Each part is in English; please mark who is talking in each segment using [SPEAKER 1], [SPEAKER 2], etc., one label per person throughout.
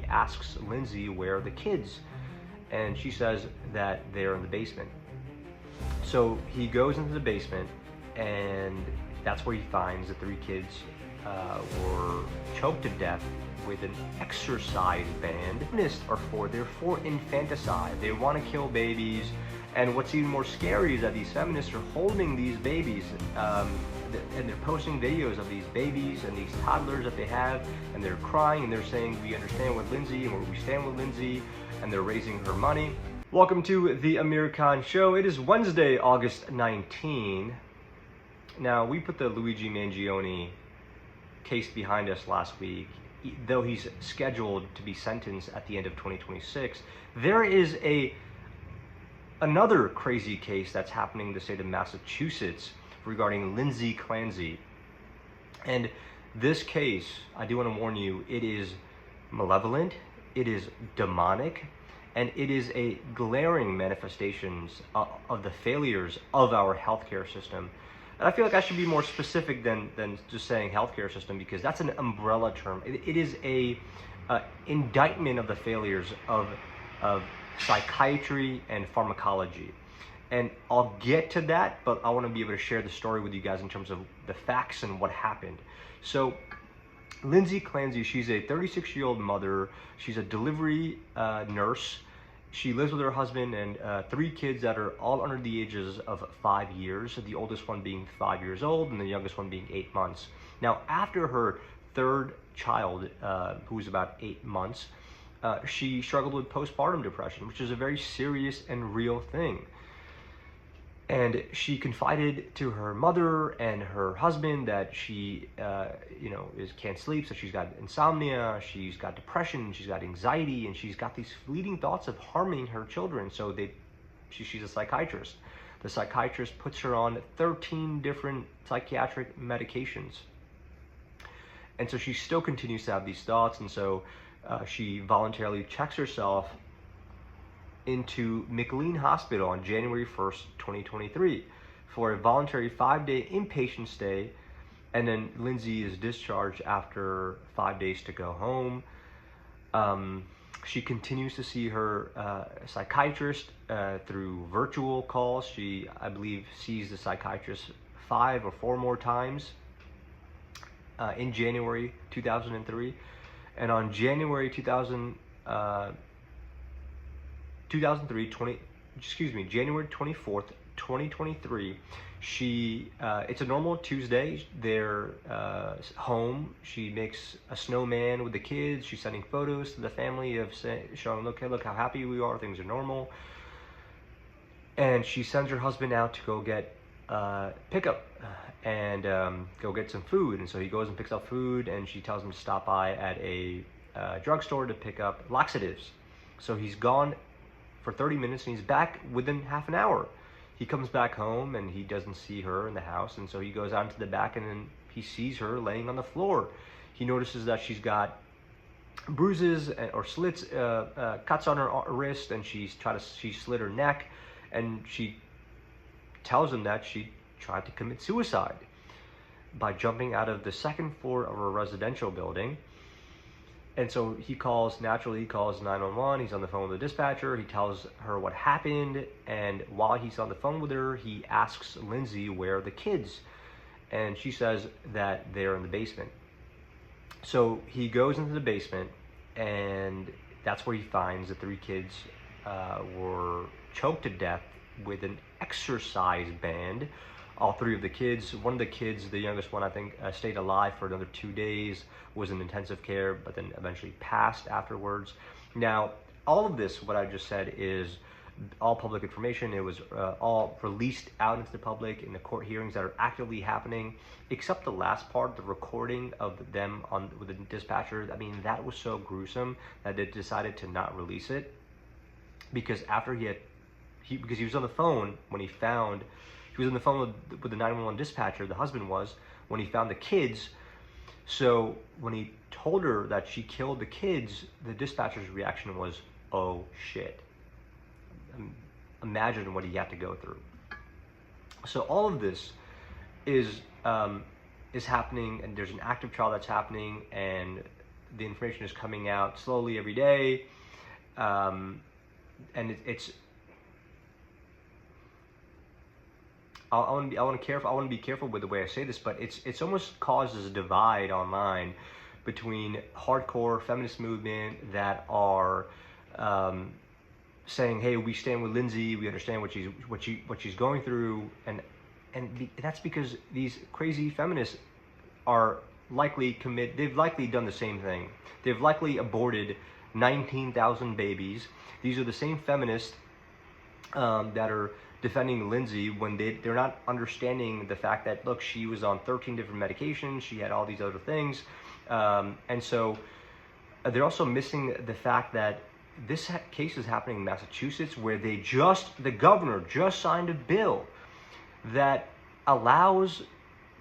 [SPEAKER 1] asks Lindsay where are the kids, and she says that they're in the basement. So he goes into the basement, and that's where he finds the three kids were choked to death with an exercise band. They're for infanticide. They want to kill babies, and what's even more scary is that these feminists are holding these babies, and they're posting videos of these babies and these toddlers that they have, and they're crying and they're saying we understand with Lindsay and we stand with Lindsay, and they're raising her money. Welcome to the Amir Khan Show. It is Wednesday, August 19. Now, we put the Luigi Mangione case behind us last week. Though he's scheduled to be sentenced at the end of 2026, there is another crazy case that's happening in the state of Massachusetts regarding Lindsay Clancy. And this case, I do want to warn you, it is malevolent, it is demonic, and it is a glaring manifestations of the failures of our healthcare system. And I feel like I should be more specific than just saying healthcare system, because that's an umbrella term. It is a indictment of the failures of psychiatry and pharmacology. And I'll get to that, but I want to be able to share the story with you guys in terms of the facts and what happened. So Lindsay Clancy, she's a 36-year-old mother. She's a delivery nurse. She lives with her husband and three kids that are all under the ages of 5 years, the oldest one being 5 years old and the youngest one being 8 months. Now, after her third child, who was about 8 months, she struggled with postpartum depression, which is a very serious and real thing. And she confided to her mother and her husband that she, can't sleep, so she's got insomnia, she's got depression, she's got anxiety, and she's got these fleeting thoughts of harming her children. So she's a psychiatrist. The psychiatrist puts her on 13 different psychiatric medications. And so she still continues to have these thoughts, and so she voluntarily checks herself into McLean Hospital on January 1st, 2023 for a voluntary 5-day inpatient stay, and then Lindsay is discharged after 5 days to go home. She continues to see her psychiatrist through virtual calls. She, I believe, sees the psychiatrist 5 or 4 more times in January 2003, and on January January 24th, 2023, it's a normal Tuesday. They're home. She makes a snowman with the kids. She's sending photos to the family of showing, look how happy we are, things are normal. And she sends her husband out to go get pickup and go get some food. And so he goes and picks up food, and she tells him to stop by at a drugstore to pick up laxatives. So he's gone for 30 minutes, and he's back within half an hour. He comes back home and he doesn't see her in the house, and so he goes out into the back, and then he sees her laying on the floor. He notices that she's got bruises or slits, cuts on her wrist, and she slit her neck, and she tells him that she tried to commit suicide by jumping out of the second floor of a residential building. And so he calls 911. He's on the phone with the dispatcher. He tells her what happened. And while he's on the phone with her, he asks Lindsay where are the kids. And she says that they're in the basement. So he goes into the basement, and that's where he finds the three kids were choked to death with an exercise band. All three of the kids, one of the kids, the youngest one, I think, stayed alive for another 2 days, was in intensive care, but then eventually passed afterwards. Now, all of this, what I just said, is all public information. It was all released out into the public in the court hearings that are actively happening, except the last part, the recording of them with the dispatcher. I mean, that was so gruesome that they decided to not release it, because after because he was on the phone when he was on the phone with the 911 dispatcher, the husband was, when he found the kids. So when he told her that she killed the kids, the dispatcher's reaction was, oh shit. Imagine what he had to go through. So all of this is happening, and there's an active trial that's happening, and the information is coming out slowly every day, and it's. I want to be careful with the way I say this, but it's almost causes a divide online between hardcore feminist movement that are saying, "Hey, we stand with Lindsay. We understand what she's going through," and that's because these crazy feminists are they've likely done the same thing. They've likely aborted 19,000 babies. These are the same feminists that are defending Lindsay when they're not understanding the fact that, look, she was on 13 different medications, she had all these other things, and so they're also missing the fact that this case is happening in Massachusetts, where the governor just signed a bill that allows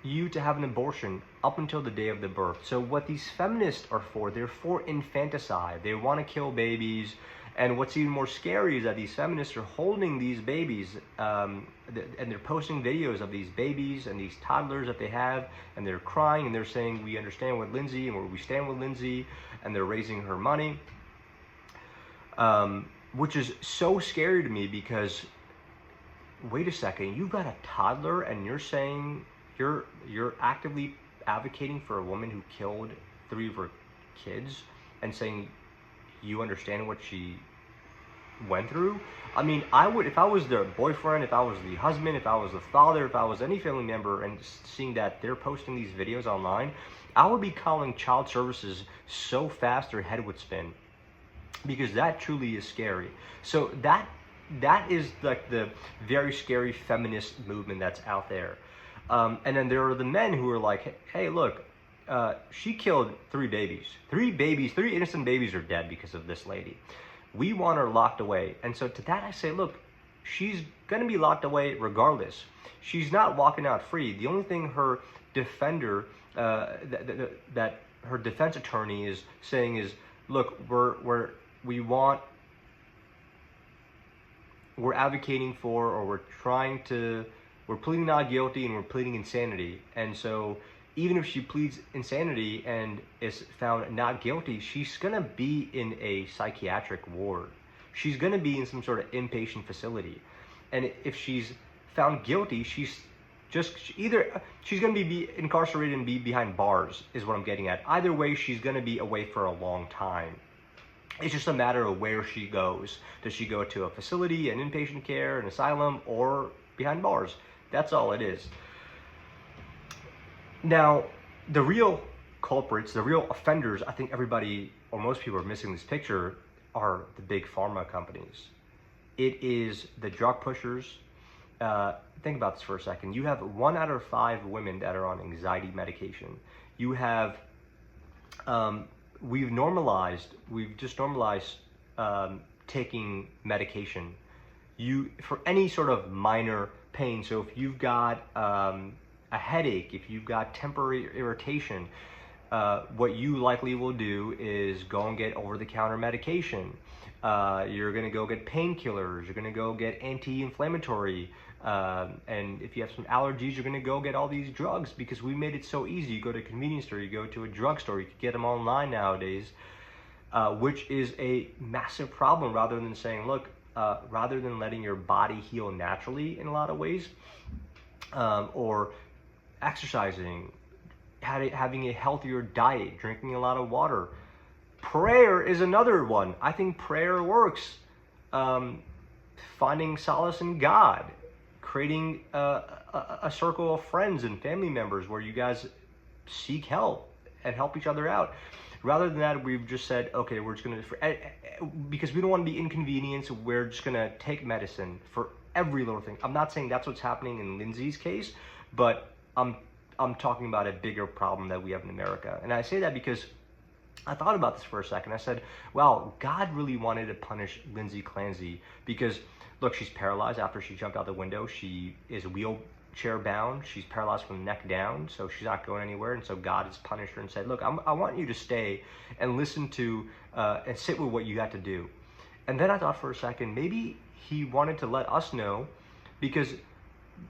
[SPEAKER 1] you to have an abortion up until the day of the birth. So what these feminists are for, they're for infanticide. They want to kill babies. And what's even more scary is that these feminists are holding these babies, and they're posting videos of these babies and these toddlers that they have, and they're crying, and they're saying, we understand with Lindsay, and we stand with Lindsay, and they're raising her money, which is so scary to me, because wait a second, you've got a toddler, and you're saying you're actively advocating for a woman who killed 3 of her kids, and saying you understand what she went through? I mean, I would, if I was their boyfriend, if I was the husband, if I was the father, if I was any family member, and seeing that they're posting these videos online, I would be calling child services so fast their head would spin, because that truly is scary. So that is like the very scary feminist movement that's out there. And then there are the men who are like, hey, look, she killed 3 babies. 3 innocent babies are dead because of this lady. We want her locked away. And so to that I say, look, she's going to be locked away regardless. She's not walking out free. The only thing her defender, that her defense attorney is saying is, look, we're advocating for, or we're pleading not guilty, and we're pleading insanity. And so even if she pleads insanity and is found not guilty, she's going to be in a psychiatric ward. She's going to be in some sort of inpatient facility. And if she's found guilty, she's going to be incarcerated and be behind bars, is what I'm getting at. Either way, she's going to be away for a long time. It's just a matter of where she goes. Does she go to a facility, an inpatient care, an asylum, or behind bars? That's all it is. Now, the real culprits, the real offenders, I think everybody, or most people are missing this picture, are the big pharma companies. It is the drug pushers. Think about this for a second. You have 1 out of 5 women that are on anxiety medication. You have, we've just normalized taking medication. For any sort of minor pain. So if you've got a headache, if you've got temporary irritation, what you likely will do is go and get over-the-counter medication. You're going to go get painkillers. You're going to go get anti-inflammatory. And if you have some allergies, you're going to go get all these drugs, because we made it so easy. You go to a convenience store, you go to a drugstore, you can get them online nowadays, which is a massive problem, rather than saying, look, rather than letting your body heal naturally in a lot of ways, or exercising, having a healthier diet, drinking a lot of water. Prayer is another one. I think prayer works. Finding solace in God, creating a circle of friends and family members where you guys seek help and help each other out. Rather than that, we've just said, okay, we're just going to, because we don't want to be inconvenienced, we're just going to take medicine for every little thing. I'm not saying that's what's happening in Lindsay's case, but I'm talking about a bigger problem that we have in America. And I say that because I thought about this for a second. I said, wow, God really wanted to punish Lindsay Clancy because, look, she's paralyzed after she jumped out the window. She is wheelchair bound. She's paralyzed from the neck down, so she's not going anywhere. And so God has punished her and said, look, I want you to stay and listen to and sit with what you got to do. And then I thought for a second, maybe he wanted to let us know, because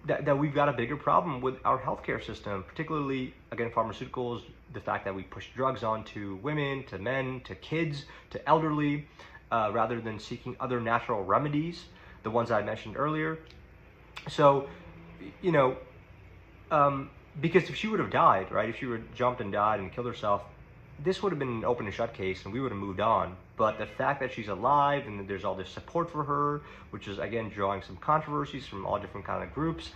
[SPEAKER 1] that we've got a bigger problem with our healthcare system, particularly, again, pharmaceuticals, the fact that we push drugs onto women, to men, to kids, to elderly, rather than seeking other natural remedies, the ones I mentioned earlier. So, you know, because if she would have died, right, if she would have jumped and died and killed herself, this would have been an open and shut case and we would have moved on. But the fact that she's alive and that there's all this support for her, which is, again, drawing some controversies from all different kind of groups,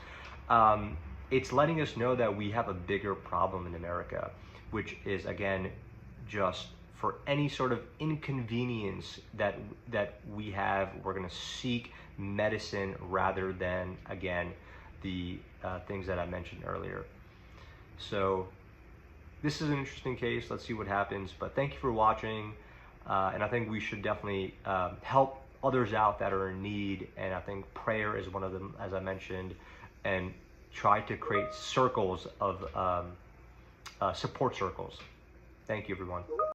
[SPEAKER 1] it's letting us know that we have a bigger problem in America, which is, again, just for any sort of inconvenience that we have, we're going to seek medicine rather than, again, the things that I mentioned earlier. So this is an interesting case. Let's see what happens. But thank you for watching. And I think we should definitely help others out that are in need. And I think prayer is one of them, as I mentioned, and try to create circles of support circles. Thank you, everyone.